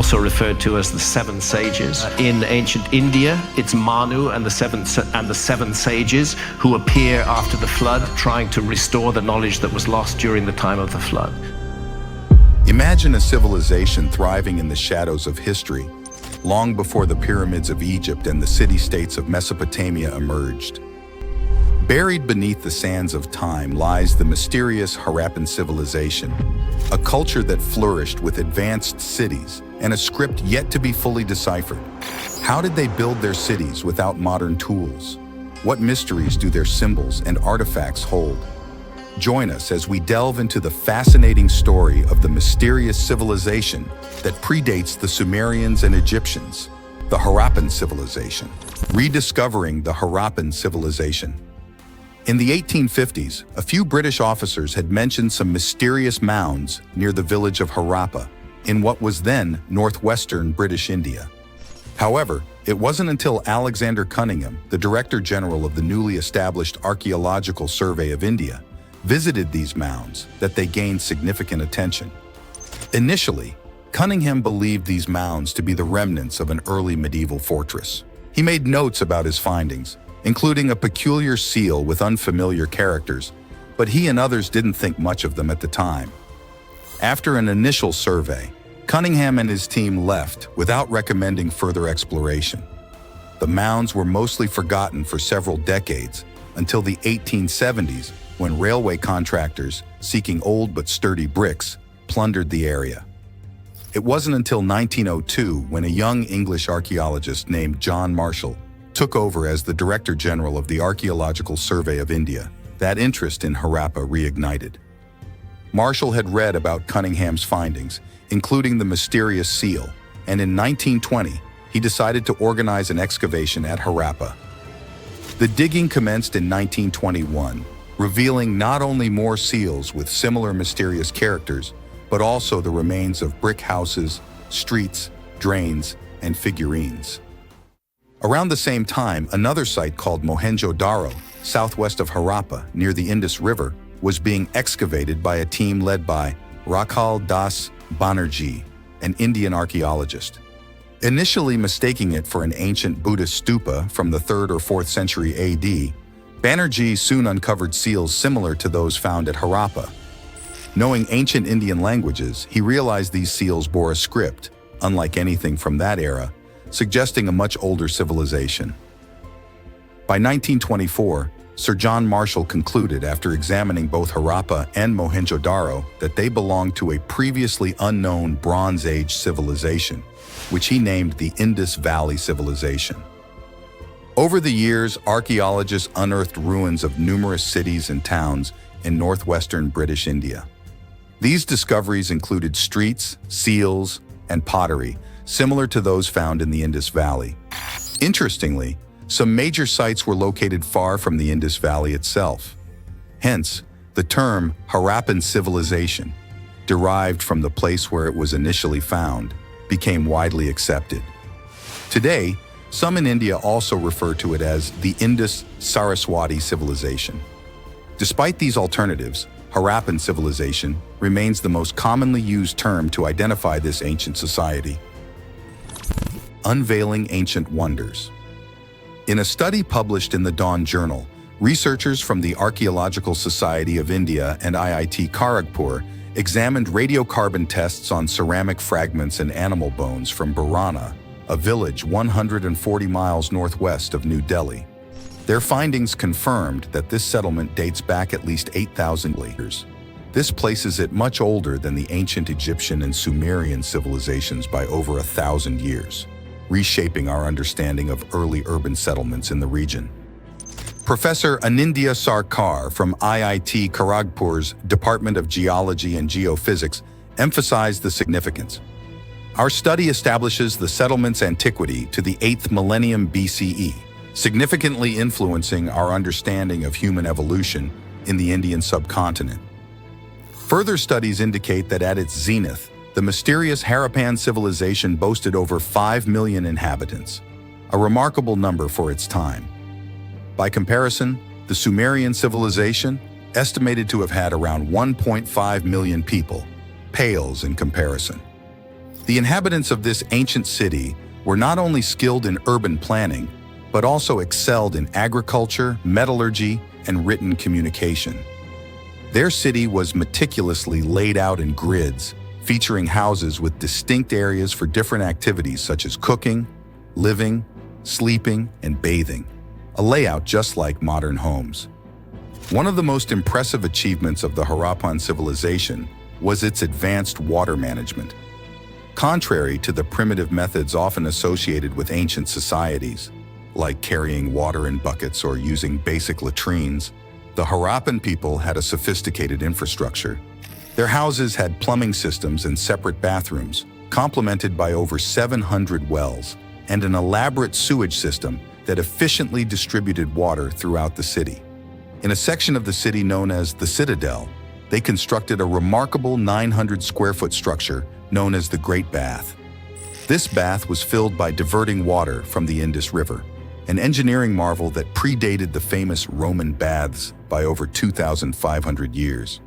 also referred to as the seven sages. In ancient India, it's Manu and the seven sages who appear after the flood, trying to restore the knowledge that was lost during the time of the flood. Imagine a civilization thriving in the shadows of history, long before the pyramids of Egypt and the city-states of Mesopotamia emerged. Buried beneath the sands of time lies the mysterious Harappan civilization, a culture that flourished with advanced cities and a script yet to be fully deciphered. How did they build their cities without modern tools? What mysteries do their symbols and artifacts hold? Join us as we delve into the fascinating story of the mysterious civilization that predates the Sumerians and Egyptians, the Harappan civilization. Rediscovering the Harappan civilization. In the 1850s, a few British officers had mentioned some mysterious mounds near the village of Harappa, in what was then northwestern British India. However, it wasn't until Alexander Cunningham, the Director General of the newly established Archaeological Survey of India, visited these mounds that they gained significant attention. Initially, Cunningham believed these mounds to be the remnants of an early medieval fortress. He made notes about his findings, including a peculiar seal with unfamiliar characters, but he and others didn't think much of them at the time. After an initial survey, Cunningham and his team left without recommending further exploration. The mounds were mostly forgotten for several decades, until the 1870s, when railway contractors, seeking old but sturdy bricks, plundered the area. It wasn't until 1902 when a young English archaeologist named John Marshall took over as the Director General of the Archaeological Survey of India that interest in Harappa reignited. Marshall had read about Cunningham's findings, including the mysterious seal, and in 1920, he decided to organize an excavation at Harappa. The digging commenced in 1921, revealing not only more seals with similar mysterious characters, but also the remains of brick houses, streets, drains, and figurines. Around the same time, another site called Mohenjo-Daro, southwest of Harappa, near the Indus River, was being excavated by a team led by Rakhal Das Banerjee, an Indian archaeologist. Initially mistaking it for an ancient Buddhist stupa from the 3rd or 4th century AD, Banerjee soon uncovered seals similar to those found at Harappa. Knowing ancient Indian languages, he realized these seals bore a script, unlike anything from that era, suggesting a much older civilization. By 1924, Sir John Marshall concluded after examining both Harappa and Mohenjo-Daro that they belonged to a previously unknown Bronze Age civilization, which he named the Indus Valley Civilization. Over the years, archaeologists unearthed ruins of numerous cities and towns in northwestern British India. These discoveries included streets, seals, and pottery, similar to those found in the Indus Valley. Interestingly, some major sites were located far from the Indus Valley itself. Hence, the term Harappan civilization, derived from the place where it was initially found, became widely accepted. Today, some in India also refer to it as the Indus-Saraswati civilization. Despite these alternatives, Harappan civilization remains the most commonly used term to identify this ancient society. Unveiling ancient wonders. In a study published in the Dawn Journal, researchers from the Archaeological Society of India and IIT Kharagpur examined radiocarbon tests on ceramic fragments and animal bones from Burana, a village 140 miles northwest of New Delhi. Their findings confirmed that this settlement dates back at least 8,000 years. This places it much older than the ancient Egyptian and Sumerian civilizations by over 1,000 years, reshaping our understanding of early urban settlements in the region. Professor Anindya Sarkar from IIT Kharagpur's Department of Geology and Geophysics emphasized the significance. Our study establishes the settlement's antiquity to the 8th millennium BCE, significantly influencing our understanding of human evolution in the Indian subcontinent. Further studies indicate that at its zenith, the mysterious Harappan civilization boasted over 5 million inhabitants, a remarkable number for its time. By comparison, the Sumerian civilization, estimated to have had around 1.5 million people, pales in comparison. The inhabitants of this ancient city were not only skilled in urban planning, but also excelled in agriculture, metallurgy, and written communication. Their city was meticulously laid out in grids, featuring houses with distinct areas for different activities such as cooking, living, sleeping, and bathing, a layout just like modern homes. One of the most impressive achievements of the Harappan civilization was its advanced water management. Contrary to the primitive methods often associated with ancient societies, like carrying water in buckets or using basic latrines, the Harappan people had a sophisticated infrastructure. Their houses had plumbing systems and separate bathrooms, complemented by over 700 wells, and an elaborate sewage system that efficiently distributed water throughout the city. In a section of the city known as the Citadel, they constructed a remarkable 900-square-foot structure known as the Great Bath. This bath was filled by diverting water from the Indus River, an engineering marvel that predated the famous Roman baths by over 2,500 years.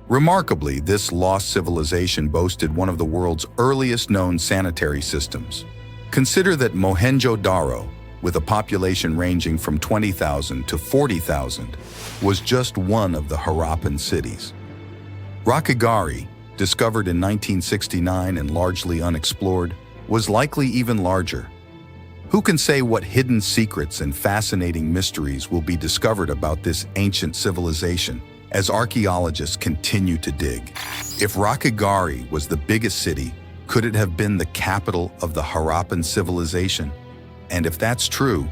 Remarkably, this lost civilization boasted one of the world's earliest known sanitary systems. Consider that Mohenjo-Daro, with a population ranging from 20,000 to 40,000, was just one of the Harappan cities. Rakhigarhi, discovered in 1969 and largely unexplored, was likely even larger. Who can say what hidden secrets and fascinating mysteries will be discovered about this ancient civilization as archaeologists continue to dig? If Rakhigarhi was the biggest city, could it have been the capital of the Harappan civilization? And if that's true,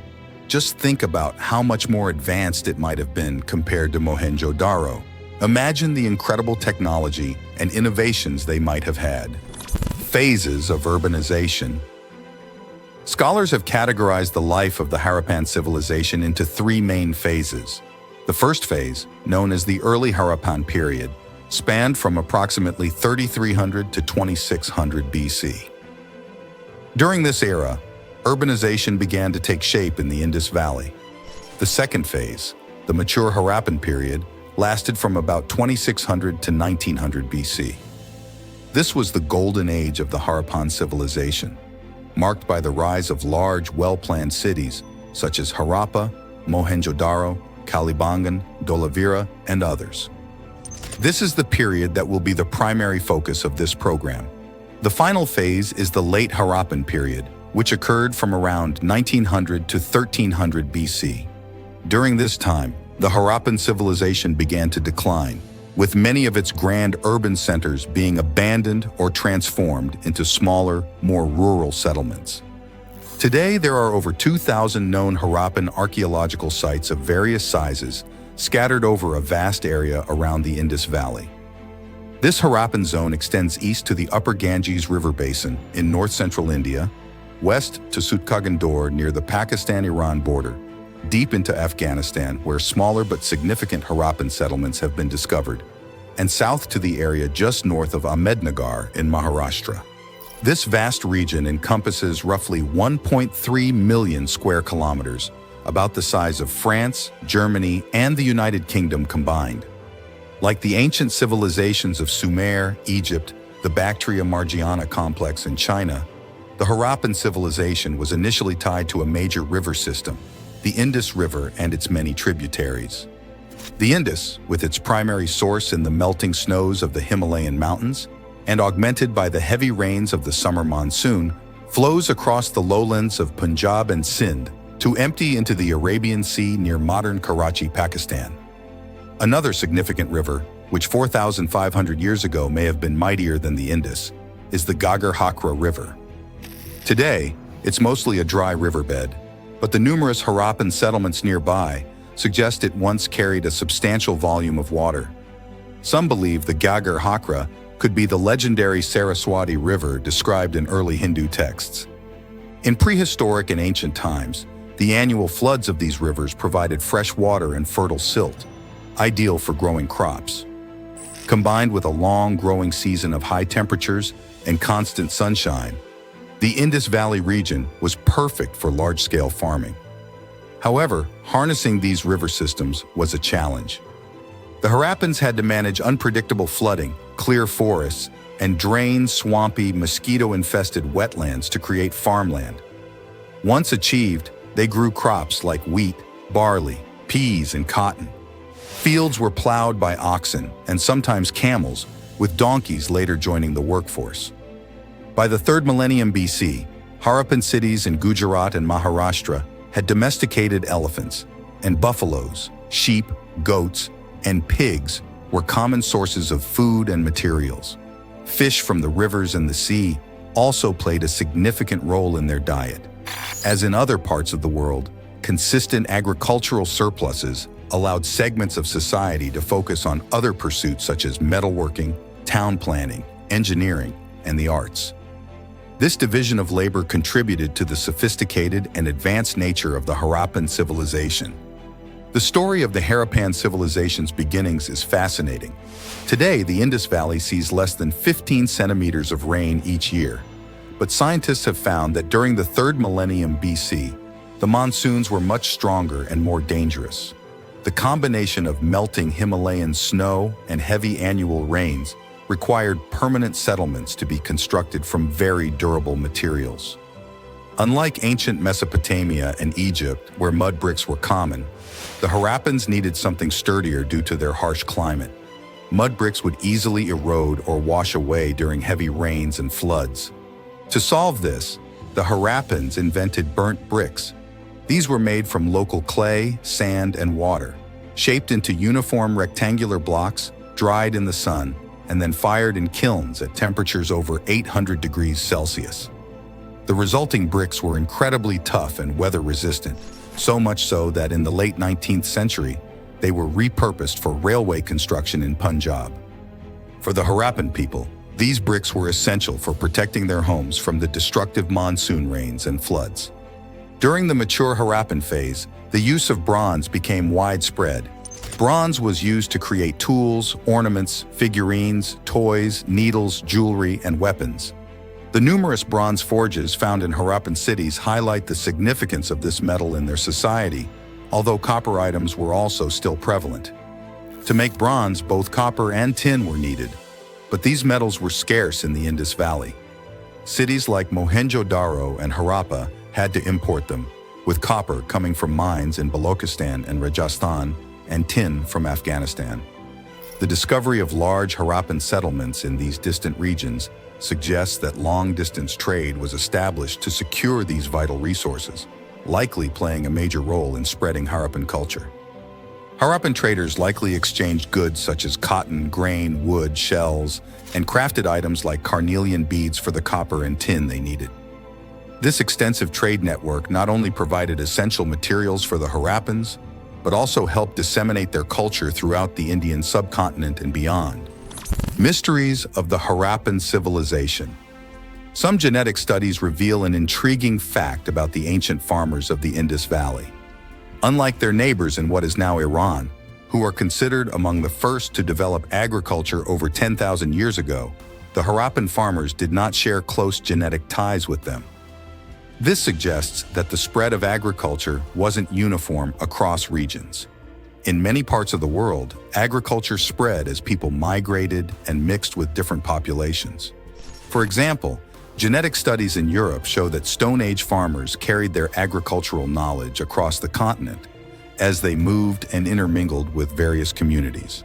just think about how much more advanced it might have been compared to Mohenjo-Daro. Imagine the incredible technology and innovations they might have had. Phases of urbanization. Scholars have categorized the life of the Harappan civilization into three main phases. The first phase, known as the early Harappan period, spanned from approximately 3300 to 2600 BC. During this era, urbanization began to take shape in the Indus Valley. The second phase, the mature Harappan period, lasted from about 2600 to 1900 BC. This was the golden age of the Harappan civilization, marked by the rise of large, well-planned cities such as Harappa, Mohenjo-Daro, Kalibangan, Dholavira, and others. This is the period that will be the primary focus of this program. The final phase is the late Harappan period, which occurred from around 1900 to 1300 BC. During this time, the Harappan civilization began to decline, with many of its grand urban centers being abandoned or transformed into smaller, more rural settlements. Today, there are over 2,000 known Harappan archaeological sites of various sizes scattered over a vast area around the Indus Valley. This Harappan zone extends east to the upper Ganges River basin in north-central India, west to Sutkagandur near the Pakistan-Iran border, deep into Afghanistan where smaller but significant Harappan settlements have been discovered, and south to the area just north of Ahmednagar in Maharashtra. This vast region encompasses roughly 1.3 million square kilometers, about the size of France, Germany, and the United Kingdom combined. Like the ancient civilizations of Sumer, Egypt, the Bactria Margiana complex in China, the Harappan civilization was initially tied to a major river system, the Indus River and its many tributaries. The Indus, with its primary source in the melting snows of the Himalayan mountains, and augmented by the heavy rains of the summer monsoon, flows across the lowlands of Punjab and Sindh to empty into the Arabian Sea near modern Karachi, Pakistan. Another significant river, which 4,500 years ago may have been mightier than the Indus, is the Ghaggar-Hakra River. Today, it's mostly a dry riverbed, but the numerous Harappan settlements nearby suggest it once carried a substantial volume of water. Some believe the Ghaggar-Hakra could be the legendary Saraswati River described in early Hindu texts. In prehistoric and ancient times, the annual floods of these rivers provided fresh water and fertile silt, ideal for growing crops. Combined with a long growing season of high temperatures and constant sunshine, the Indus Valley region was perfect for large-scale farming. However, harnessing these river systems was a challenge. The Harappans had to manage unpredictable flooding, clear forests, and drained, swampy, mosquito-infested wetlands to create farmland. Once achieved, they grew crops like wheat, barley, peas, and cotton. Fields were plowed by oxen and sometimes camels, with donkeys later joining the workforce. By the 3rd millennium BC, Harappan cities in Gujarat and Maharashtra had domesticated elephants, and buffaloes, sheep, goats, and pigs were common sources of food and materials. Fish from the rivers and the sea also played a significant role in their diet. As in other parts of the world, consistent agricultural surpluses allowed segments of society to focus on other pursuits such as metalworking, town planning, engineering, and the arts. This division of labor contributed to the sophisticated and advanced nature of the Harappan civilization. The story of the Harappan civilization's beginnings is fascinating. Today, the Indus Valley sees less than 15 centimeters of rain each year, but scientists have found that during the 3rd millennium BC, the monsoons were much stronger and more dangerous. The combination of melting Himalayan snow and heavy annual rains required permanent settlements to be constructed from very durable materials. Unlike ancient Mesopotamia and Egypt, where mud bricks were common, the Harappans needed something sturdier due to their harsh climate. Mud bricks would easily erode or wash away during heavy rains and floods. To solve this, the Harappans invented burnt bricks. These were made from local clay, sand, and water, shaped into uniform rectangular blocks, dried in the sun, and then fired in kilns at temperatures over 800 degrees Celsius. The resulting bricks were incredibly tough and weather-resistant, so much so that in the late 19th century, they were repurposed for railway construction in Punjab. For the Harappan people, these bricks were essential for protecting their homes from the destructive monsoon rains and floods. During the mature Harappan phase, the use of bronze became widespread. Bronze was used to create tools, ornaments, figurines, toys, needles, jewelry, and weapons. The numerous bronze forges found in Harappan cities highlight the significance of this metal in their society, although copper items were also still prevalent. To make bronze, both copper and tin were needed, but these metals were scarce in the Indus Valley. Cities like Mohenjo-Daro and Harappa had to import them, with copper coming from mines in Balochistan and Rajasthan, and tin from Afghanistan. The discovery of large Harappan settlements in these distant regions suggests that long-distance trade was established to secure these vital resources, likely playing a major role in spreading Harappan culture. Harappan traders likely exchanged goods such as cotton, grain, wood, shells, and crafted items like carnelian beads for the copper and tin they needed. This extensive trade network not only provided essential materials for the Harappans, but also helped disseminate their culture throughout the Indian subcontinent and beyond. Mysteries of the Harappan civilization. Some genetic studies reveal an intriguing fact about the ancient farmers of the Indus Valley. Unlike their neighbors in what is now Iran, who are considered among the first to develop agriculture over 10,000 years ago, the Harappan farmers did not share close genetic ties with them. This suggests that the spread of agriculture wasn't uniform across regions. In many parts of the world, agriculture spread as people migrated and mixed with different populations. For example, genetic studies in Europe show that Stone Age farmers carried their agricultural knowledge across the continent as they moved and intermingled with various communities.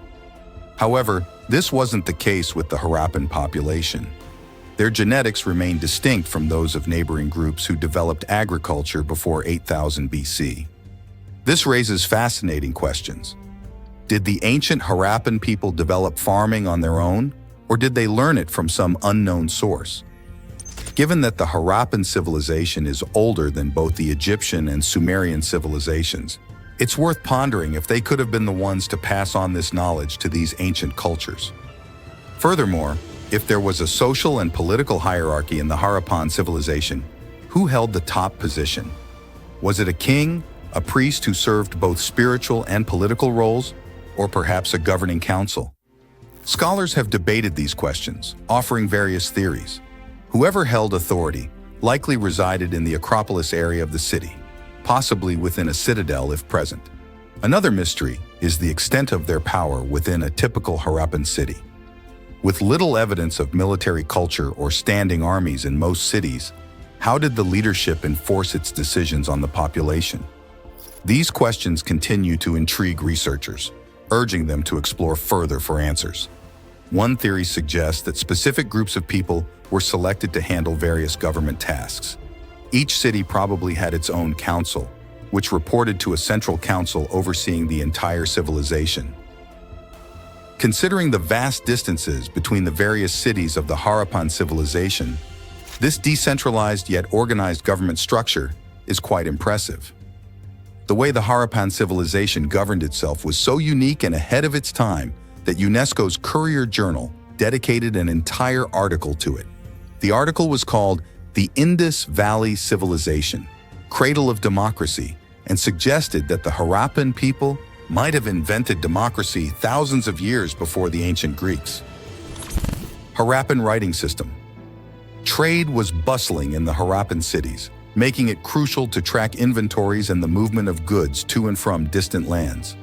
However, this wasn't the case with the Harappan population. Their genetics remain distinct from those of neighboring groups who developed agriculture before 8000 BC. This raises fascinating questions. Did the ancient Harappan people develop farming on their own, or did they learn it from some unknown source? Given that the Harappan civilization is older than both the Egyptian and Sumerian civilizations, it's worth pondering if they could have been the ones to pass on this knowledge to these ancient cultures. Furthermore, if there was a social and political hierarchy in the Harappan civilization, who held the top position? Was it a king, a priest who served both spiritual and political roles, or perhaps a governing council? Scholars have debated these questions, offering various theories. Whoever held authority likely resided in the Acropolis area of the city, possibly within a citadel if present. Another mystery is the extent of their power within a typical Harappan city. With little evidence of military culture or standing armies in most cities, how did the leadership enforce its decisions on the population? These questions continue to intrigue researchers, urging them to explore further for answers. One theory suggests that specific groups of people were selected to handle various government tasks. Each city probably had its own council, which reported to a central council overseeing the entire civilization. Considering the vast distances between the various cities of the Harappan civilization, this decentralized yet organized government structure is quite impressive. The way the Harappan civilization governed itself was so unique and ahead of its time that UNESCO's Courier Journal dedicated an entire article to it. The article was called The Indus Valley Civilization, Cradle of Democracy, and suggested that the Harappan people might have invented democracy thousands of years before the ancient Greeks. Harappan writing system. Trade was bustling in the Harappan cities, making it crucial to track inventories and the movement of goods to and from distant lands.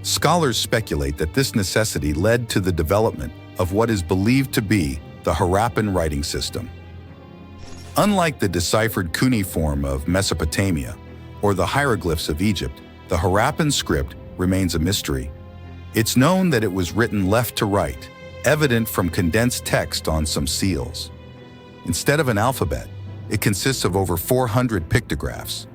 Scholars speculate that this necessity led to the development of what is believed to be the Harappan writing system. Unlike the deciphered cuneiform of Mesopotamia or the hieroglyphs of Egypt, the Harappan script remains a mystery. It's known that it was written left to right, evident from condensed text on some seals. Instead of an alphabet, it consists of over 400 pictographs.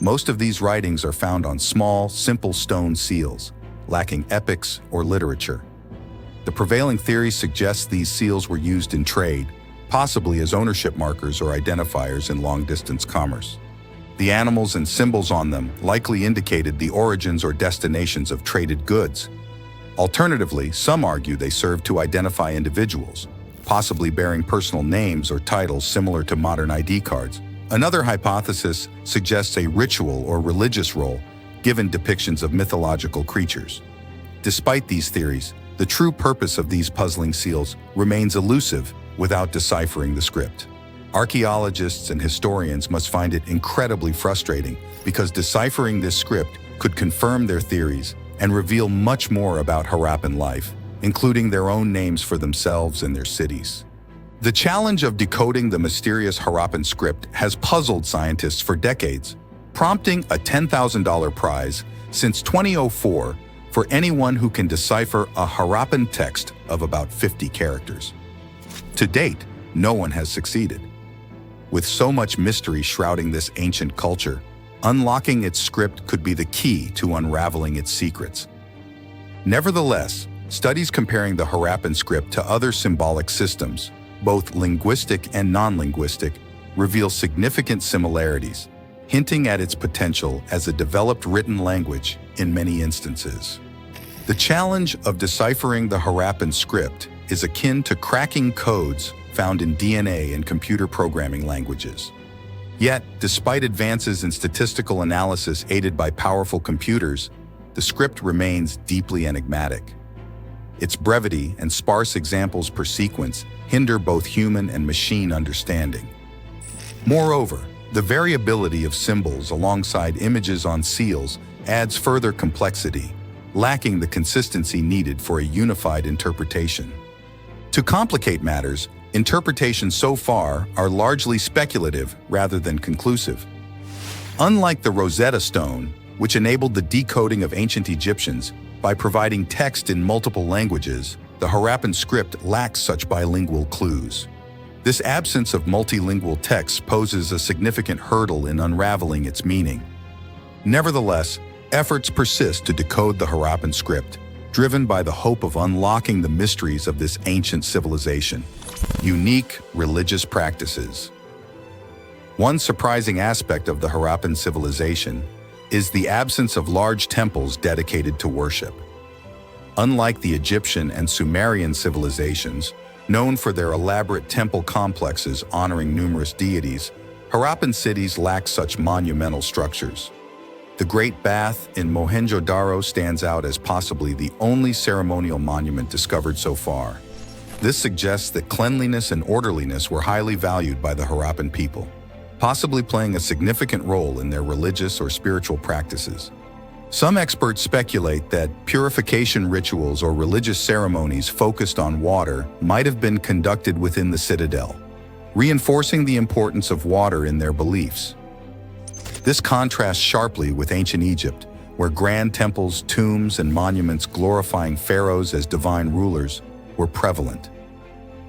Most of these writings are found on small, simple stone seals, lacking epics or literature. The prevailing theory suggests these seals were used in trade, possibly as ownership markers or identifiers in long-distance commerce. The animals and symbols on them likely indicated the origins or destinations of traded goods. Alternatively, some argue they served to identify individuals, possibly bearing personal names or titles similar to modern ID cards. Another hypothesis suggests a ritual or religious role, given depictions of mythological creatures. Despite these theories, the true purpose of these puzzling seals remains elusive without deciphering the script. Archaeologists and historians must find it incredibly frustrating because deciphering this script could confirm their theories and reveal much more about Harappan life, including their own names for themselves and their cities. The challenge of decoding the mysterious Harappan script has puzzled scientists for decades, prompting a $10,000 prize since 2004 for anyone who can decipher a Harappan text of about 50 characters. To date, no one has succeeded. With so much mystery shrouding this ancient culture, unlocking its script could be the key to unraveling its secrets. Nevertheless, studies comparing the Harappan script to other symbolic systems, both linguistic and non-linguistic, reveal significant similarities, hinting at its potential as a developed written language in many instances. The challenge of deciphering the Harappan script is akin to cracking codes found in DNA and computer programming languages. Yet, despite advances in statistical analysis aided by powerful computers, the script remains deeply enigmatic. Its brevity and sparse examples per sequence hinder both human and machine understanding. Moreover, the variability of symbols alongside images on seals adds further complexity, lacking the consistency needed for a unified interpretation. To complicate matters, interpretations so far are largely speculative rather than conclusive. Unlike the Rosetta Stone, which enabled the decoding of ancient Egyptians by providing text in multiple languages, the Harappan script lacks such bilingual clues. This absence of multilingual text poses a significant hurdle in unraveling its meaning. Nevertheless, efforts persist to decode the Harappan script, driven by the hope of unlocking the mysteries of this ancient civilization. Unique religious practices. One surprising aspect of the Harappan civilization is the absence of large temples dedicated to worship. Unlike the Egyptian and Sumerian civilizations, known for their elaborate temple complexes honoring numerous deities, Harappan cities lack such monumental structures. The Great Bath in Mohenjo-Daro stands out as possibly the only ceremonial monument discovered so far. This suggests that cleanliness and orderliness were highly valued by the Harappan people, possibly playing a significant role in their religious or spiritual practices. Some experts speculate that purification rituals or religious ceremonies focused on water might have been conducted within the citadel, reinforcing the importance of water in their beliefs. This contrasts sharply with ancient Egypt, where grand temples, tombs, and monuments glorifying pharaohs as divine rulers were prevalent.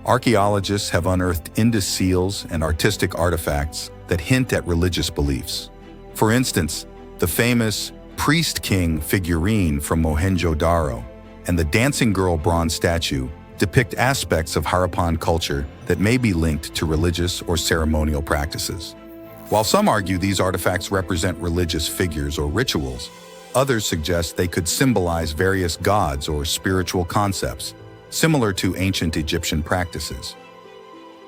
Archaeologists have unearthed Indus seals and artistic artifacts that hint at religious beliefs. For instance, the famous Priest King figurine from Mohenjo-Daro and the Dancing Girl bronze statue depict aspects of Harappan culture that may be linked to religious or ceremonial practices. While some argue these artifacts represent religious figures or rituals, others suggest they could symbolize various gods or spiritual concepts, similar to ancient Egyptian practices.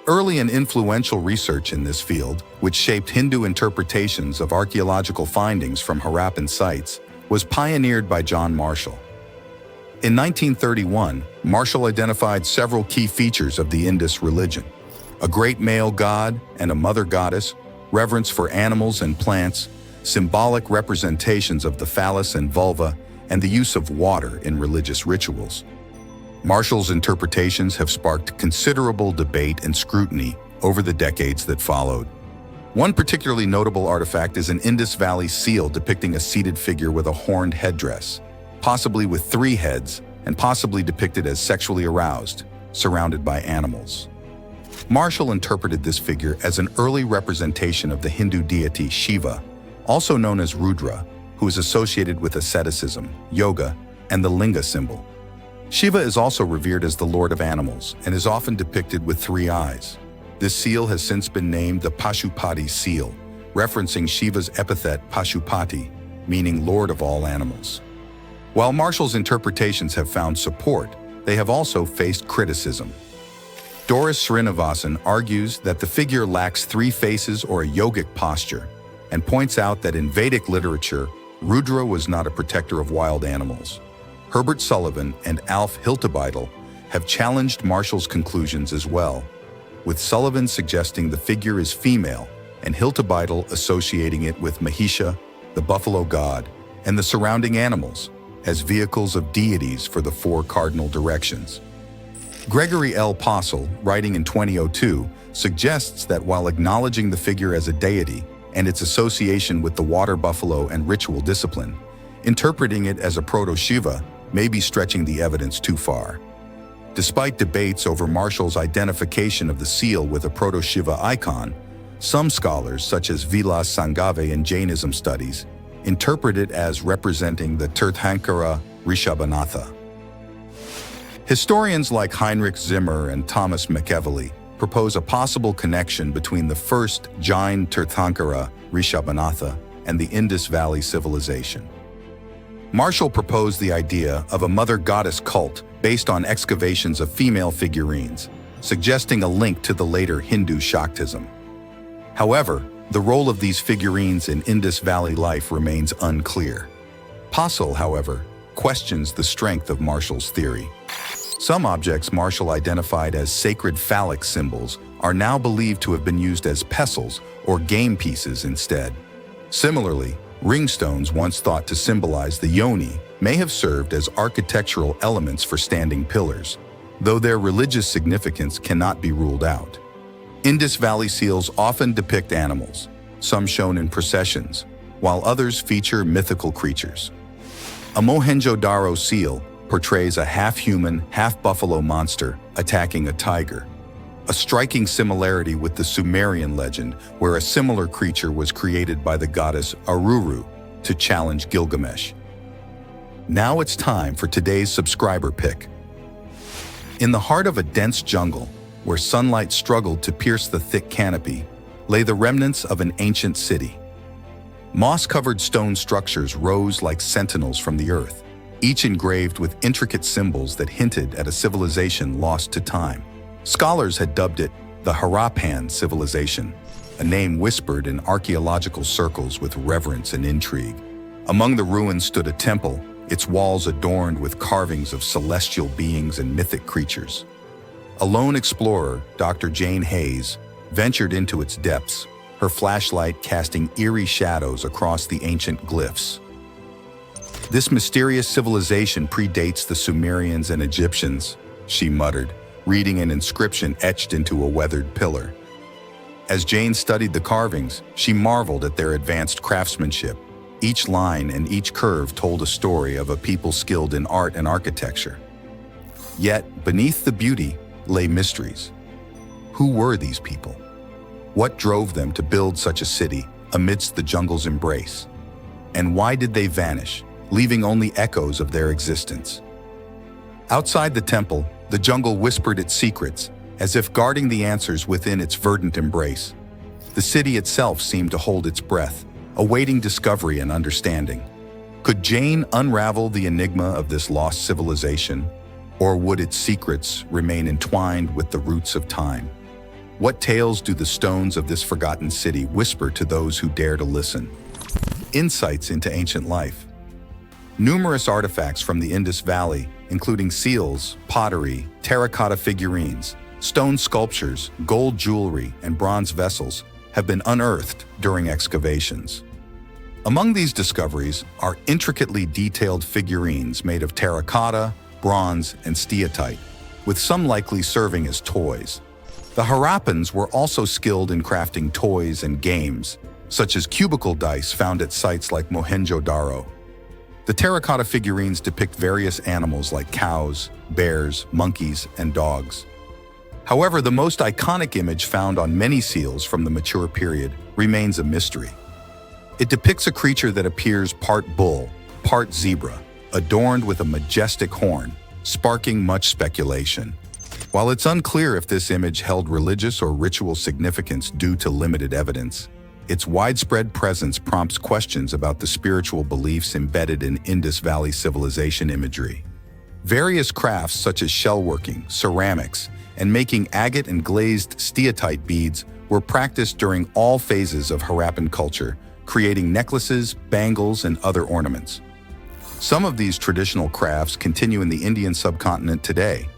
Early and influential research in this field, which shaped Hindu interpretations of archaeological findings from Harappan sites, was pioneered by John Marshall. In 1931, Marshall identified several key features of the Indus religion: a great male god and a mother goddess, reverence for animals and plants, symbolic representations of the phallus and vulva, and the use of water in religious rituals. Marshall's interpretations have sparked considerable debate and scrutiny over the decades that followed. One particularly notable artifact is an Indus Valley seal depicting a seated figure with a horned headdress, possibly with 3 heads and possibly depicted as sexually aroused, surrounded by animals. Marshall interpreted this figure as an early representation of the Hindu deity Shiva, also known as Rudra, who is associated with asceticism, yoga, and the linga symbol. Shiva is also revered as the lord of animals and is often depicted with 3 eyes. This seal has since been named the Pashupati seal, referencing Shiva's epithet Pashupati, meaning lord of all animals. While Marshall's interpretations have found support, they have also faced criticism. Doris Srinivasan argues that the figure lacks 3 faces or a yogic posture, and points out that in Vedic literature, Rudra was not a protector of wild animals. Herbert Sullivan and Alf Hiltebeitel have challenged Marshall's conclusions as well, with Sullivan suggesting the figure is female and Hiltebeitel associating it with Mahisha, the buffalo god, and the surrounding animals as vehicles of deities for the 4 cardinal directions. Gregory L. Possehl, writing in 2002, suggests that while acknowledging the figure as a deity and its association with the water buffalo and ritual discipline, interpreting it as a proto-Shiva may be stretching the evidence too far. Despite debates over Marshall's identification of the seal with a proto-Shiva icon, some scholars, such as Vilas Sangave in Jainism studies, interpret it as representing the Tirthankara Rishabhanatha. Historians like Heinrich Zimmer and Thomas McEvely propose a possible connection between the first Jain Tirthankara Rishabhanatha and the Indus Valley civilization. Marshall proposed the idea of a mother goddess cult based on excavations of female figurines, suggesting a link to the later Hindu Shaktism. However, the role of these figurines in Indus Valley life remains unclear. Possehl, however, questions the strength of Marshall's theory. Some objects Marshall identified as sacred phallic symbols are now believed to have been used as pestles or game pieces instead. Similarly, ringstones once thought to symbolize the yoni may have served as architectural elements for standing pillars, though their religious significance cannot be ruled out. Indus Valley seals often depict animals, some shown in processions, while others feature mythical creatures. A Mohenjo-Daro seal portrays a half-human, half-buffalo monster attacking a tiger, a striking similarity with the Sumerian legend where a similar creature was created by the goddess Aruru to challenge Gilgamesh. Now it's time for today's subscriber pick. In the heart of a dense jungle, where sunlight struggled to pierce the thick canopy, lay the remnants of an ancient city. Moss-covered stone structures rose like sentinels from the earth, each engraved with intricate symbols that hinted at a civilization lost to time. Scholars had dubbed it the Harappan civilization, a name whispered in archaeological circles with reverence and intrigue. Among the ruins stood a temple, its walls adorned with carvings of celestial beings and mythic creatures. A lone explorer, Dr. Jane Hayes, ventured into its depths, her flashlight casting eerie shadows across the ancient glyphs. "This mysterious civilization predates the Sumerians and Egyptians," she muttered, reading an inscription etched into a weathered pillar. As Jane studied the carvings, she marveled at their advanced craftsmanship. Each line and each curve told a story of a people skilled in art and architecture. Yet, beneath the beauty lay mysteries. Who were these people? What drove them to build such a city amidst the jungle's embrace? And why did they vanish, leaving only echoes of their existence? Outside the temple, the jungle whispered its secrets, as if guarding the answers within its verdant embrace. The city itself seemed to hold its breath, awaiting discovery and understanding. Could Jane unravel the enigma of this lost civilization, or would its secrets remain entwined with the roots of time? What tales do the stones of this forgotten city whisper to those who dare to listen? Insights into ancient life. Numerous artifacts from the Indus Valley, including seals, pottery, terracotta figurines, stone sculptures, gold jewelry, and bronze vessels, have been unearthed during excavations. Among these discoveries are intricately detailed figurines made of terracotta, bronze, and steatite, with some likely serving as toys. The Harappans were also skilled in crafting toys and games, such as cubicle dice found at sites like Mohenjo-Daro. The terracotta figurines depict various animals like cows, bears, monkeys, and dogs. However, the most iconic image found on many seals from the mature period remains a mystery. It depicts a creature that appears part bull, part zebra, adorned with a majestic horn, sparking much speculation. While it's unclear if this image held religious or ritual significance due to limited evidence, its widespread presence prompts questions about the spiritual beliefs embedded in Indus Valley civilization imagery. Various crafts such as shellworking, ceramics, and making agate and glazed steatite beads were practiced during all phases of Harappan culture, creating necklaces, bangles, and other ornaments. Some of these traditional crafts continue in the Indian subcontinent today.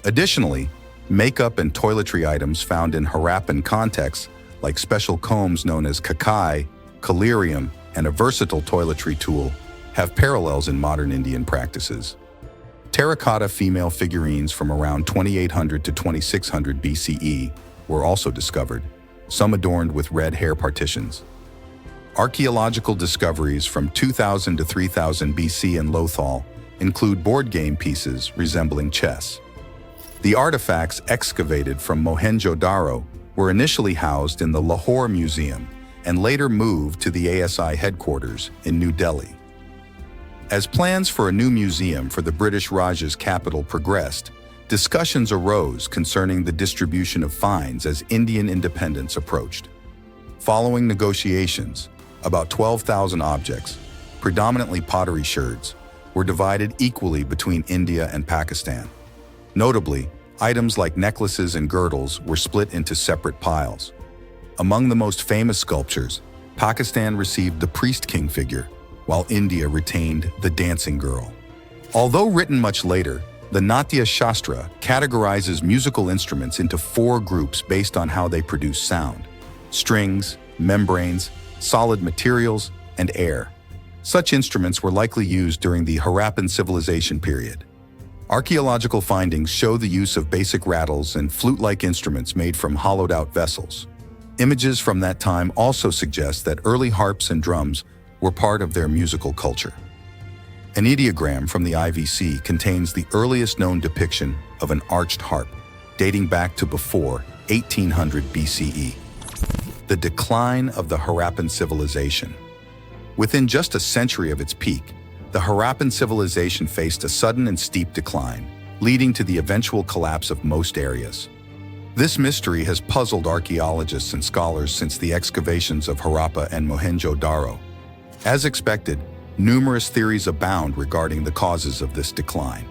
Additionally, makeup and toiletry items found in Harappan contexts, like special combs known as kakai, collyrium, and a versatile toiletry tool, have parallels in modern Indian practices. Terracotta female figurines from around 2800 to 2600 BCE were also discovered, some adorned with red hair partitions. Archaeological discoveries from 2000 to 3000 BC in Lothal include board game pieces resembling chess. The artifacts excavated from Mohenjo-Daro were initially housed in the Lahore Museum and later moved to the ASI headquarters in New Delhi. As plans for a new museum for the British Raj's capital progressed, discussions arose concerning the distribution of finds as Indian independence approached. Following negotiations, about 12,000 objects, predominantly pottery sherds, were divided equally between India and Pakistan. Notably, items like necklaces and girdles were split into separate piles. Among the most famous sculptures, Pakistan received the priest king figure, while India retained the dancing girl. Although written much later, the Natya Shastra categorizes musical instruments into 4 groups based on how they produce sound: strings, membranes, solid materials, and air. Such instruments were likely used during the Harappan civilization period. Archaeological findings show the use of basic rattles and flute-like instruments made from hollowed-out vessels. Images from that time also suggest that early harps and drums were part of their musical culture. An ideogram from the IVC contains the earliest known depiction of an arched harp, dating back to before 1800 BCE. The decline of the Harappan civilization. Within just a century of its peak, the Harappan civilization faced a sudden and steep decline, leading to the eventual collapse of most areas. This mystery has puzzled archaeologists and scholars since the excavations of Harappa and Mohenjo-Daro. As expected, numerous theories abound regarding the causes of this decline.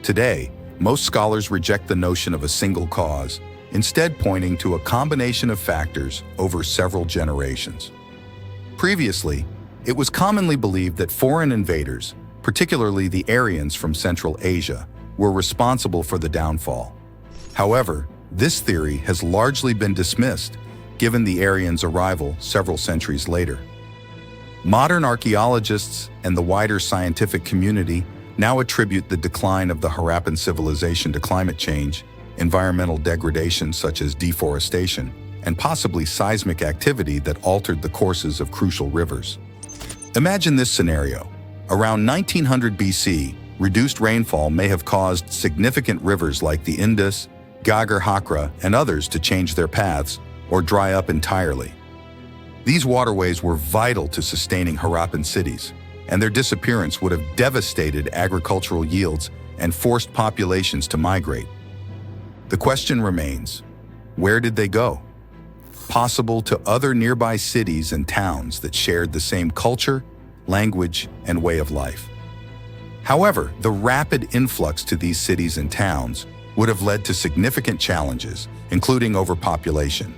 Today, most scholars reject the notion of a single cause, instead pointing to a combination of factors over several generations. Previously, it was commonly believed that foreign invaders, particularly the Aryans from Central Asia, were responsible for the downfall. However, this theory has largely been dismissed, given the Aryans' arrival several centuries later. Modern archaeologists and the wider scientific community now attribute the decline of the Harappan civilization to climate change, environmental degradation such as deforestation, and possibly seismic activity that altered the courses of crucial rivers. Imagine this scenario. Around 1900 BC, reduced rainfall may have caused significant rivers like the Indus, Ghaggar Hakra, and others to change their paths or dry up entirely. These waterways were vital to sustaining Harappan cities, and their disappearance would have devastated agricultural yields and forced populations to migrate. The question remains, where did they go? Possible to other nearby cities and towns that shared the same culture, language, and way of life. However, the rapid influx to these cities and towns would have led to significant challenges, including overpopulation.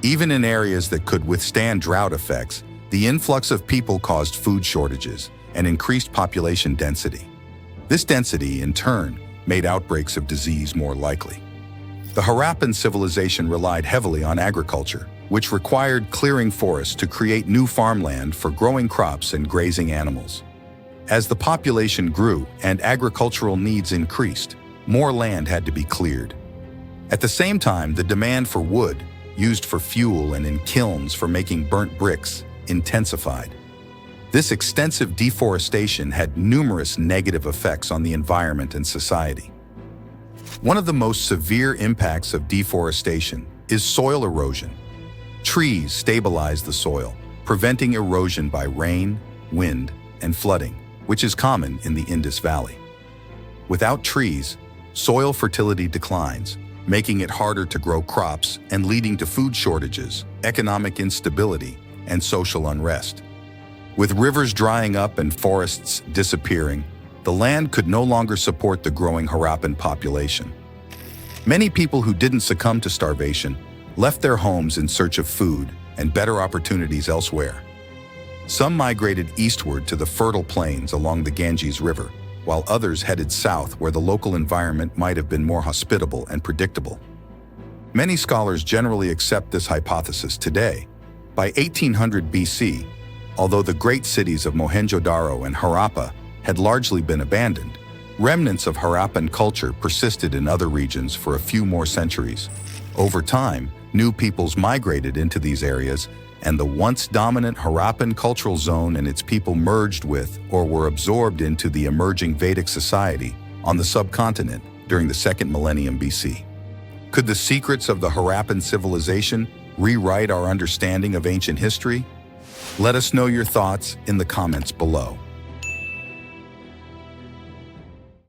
Even in areas that could withstand drought effects, the influx of people caused food shortages and increased population density. This density, in turn, made outbreaks of disease more likely. The Harappan civilization relied heavily on agriculture, which required clearing forests to create new farmland for growing crops and grazing animals. As the population grew and agricultural needs increased, more land had to be cleared. At the same time, the demand for wood, used for fuel and in kilns for making burnt bricks, intensified. This extensive deforestation had numerous negative effects on the environment and society. One of the most severe impacts of deforestation is soil erosion. Trees stabilize the soil, preventing erosion by rain, wind, and flooding, which is common in the Indus Valley. Without trees, soil fertility declines, making it harder to grow crops and leading to food shortages, economic instability, and social unrest. With rivers drying up and forests disappearing, the land could no longer support the growing Harappan population. Many people who didn't succumb to starvation left their homes in search of food and better opportunities elsewhere. Some migrated eastward to the fertile plains along the Ganges River, while others headed south where the local environment might have been more hospitable and predictable. Many scholars generally accept this hypothesis today. By 1800 BC, although the great cities of Mohenjo-Daro and Harappa had largely been abandoned, remnants of Harappan culture persisted in other regions for a few more centuries. Over time, new peoples migrated into these areas, and the once dominant Harappan cultural zone and its people merged with or were absorbed into the emerging Vedic society on the subcontinent during the second millennium BC. Could the secrets of the Harappan civilization rewrite our understanding of ancient history? Let us know your thoughts in the comments below.